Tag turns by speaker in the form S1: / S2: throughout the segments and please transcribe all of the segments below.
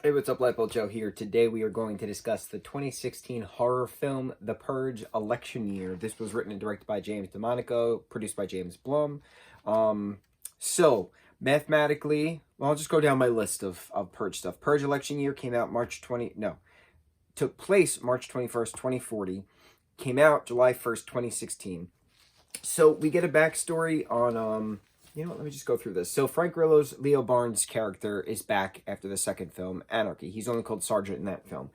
S1: Hey, what's up, lightboltjoe here. Today we are going to discuss the 2016 horror film, The Purge, Election Year. This was written and directed by James DeMonico, produced by James Blum. Mathematically, well, I'll just go down my list of Purge stuff. Purge Election Year came out took place March 21st, 2040. Came out July 1st, 2016. So we get a backstory on, let me just go through this. So Frank Grillo's Leo Barnes' character is back after the second film, Anarchy. He's only called Sergeant in that film.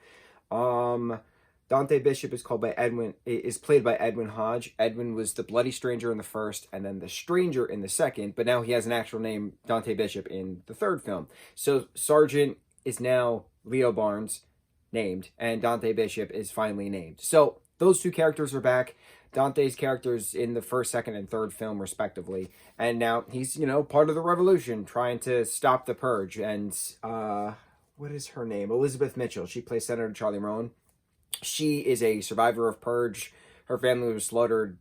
S1: Dante Bishop is played by Edwin Hodge. Edwin was the bloody stranger in the first, and then the stranger in the second, but now he has an actual name, Dante Bishop, in the third film. So Sergeant is now Leo Barnes, named, and Dante Bishop is finally named. So those two characters are back. Dante's characters in the first, second, and third film, respectively. And now he's, part of the revolution, trying to stop the Purge. And, what is her name? Elizabeth Mitchell. She plays Senator Charlie Rowan. She is a survivor of Purge. Her family was slaughtered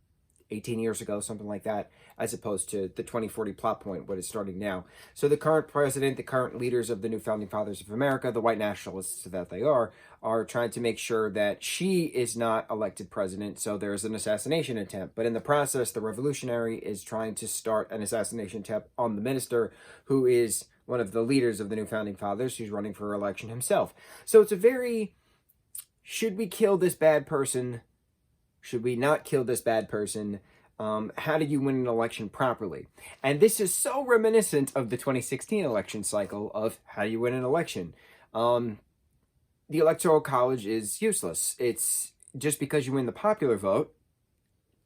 S1: 18 years ago, something like that, as opposed to the 2040 plot point, what is starting now. So the current president, the current leaders of the new founding fathers of America, the white nationalists that they are trying to make sure that she is not elected president, so there's an assassination attempt. But in the process, the revolutionary is trying to start an assassination attempt on the minister, who is one of the leaders of the new founding fathers, who's running for election himself. So it's a very, should we kill this bad person? Should we not kill this bad person? How do you win an election properly? And this is so reminiscent of the 2016 election cycle of how you win an election. The Electoral College is useless. It's just because you win the popular vote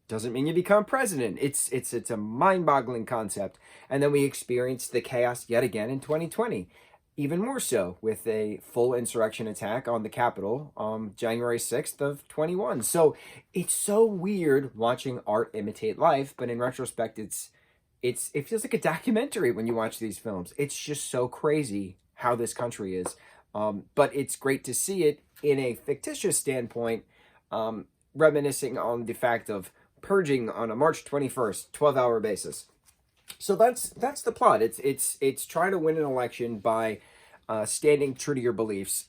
S1: doesn't mean you become president. It's a mind-boggling concept. And then we experienced the chaos yet again in 2020. Even more so with a full insurrection attack on the Capitol on January 6th of 21. So it's so weird watching art imitate life, but in retrospect, it feels like a documentary when you watch these films. It's just so crazy how this country is. But it's great to see it in a fictitious standpoint, reminiscing on the fact of purging on a March 21st, 12-hour basis. So that's the plot. It's trying to win an election by standing true to your beliefs.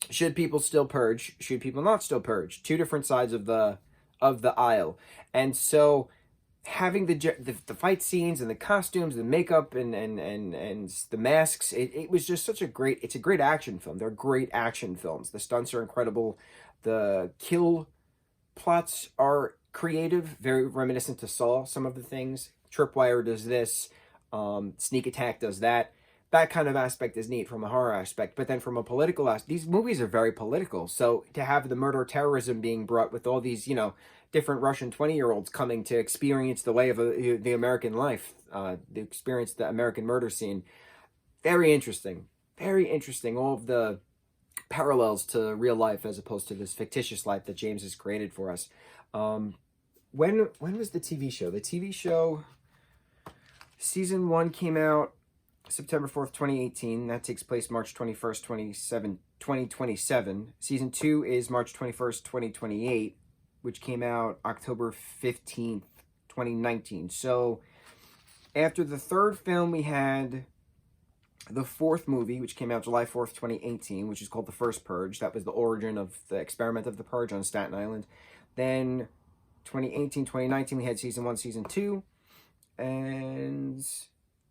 S1: Should people still purge? Should people not still purge? Two different sides of the aisle. And so having the fight scenes and the costumes, the makeup and the masks, it was just such a great action film. They're great action films. The stunts are incredible. The kill plots are creative, very reminiscent to Saw, some of the things. Tripwire does this, Sneak Attack does that. That kind of aspect is neat from a horror aspect. But then from a political aspect, these movies are very political. So to have the murder terrorism being brought with all these, different Russian 20-year-olds coming to experience the way of the American life, to experience the American murder scene, very interesting. Very interesting. All of the parallels to real life as opposed to this fictitious life that James has created for us. When was the TV show? The TV show... Season 1 came out September 4th, 2018. That takes place March 21st, 2027. Season 2 is March 21st, 2028, which came out October 15th, 2019. So after the third film, we had the fourth movie, which came out July 4th, 2018, which is called The First Purge. That was the origin of the experiment of the Purge on Staten Island. Then 2018, 2019, we had Season 1, Season 2. And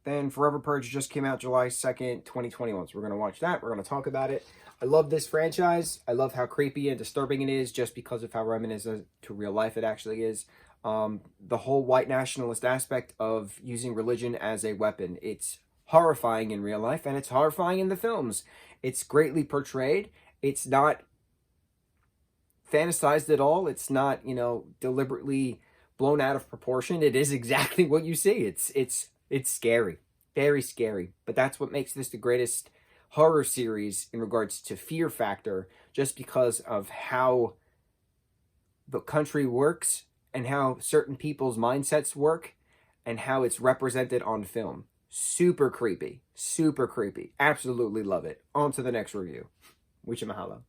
S1: then Forever Purge just came out July 2nd, 2021. So we're going to watch that. We're going to talk about it. I love this franchise. I love how creepy and disturbing it is just because of how reminiscent to real life it actually is. The whole white nationalist aspect of using religion as a weapon. It's horrifying in real life and it's horrifying in the films. It's greatly portrayed. It's not fantasized at all. It's not, deliberately blown out of proportion. It is exactly what you see. It's scary, very scary. But that's what makes this the greatest horror series in regards to fear factor, just because of how the country works and how certain people's mindsets work and how it's represented on film. Super creepy, super creepy. Absolutely love it. On to the next review. Mucho mahalo.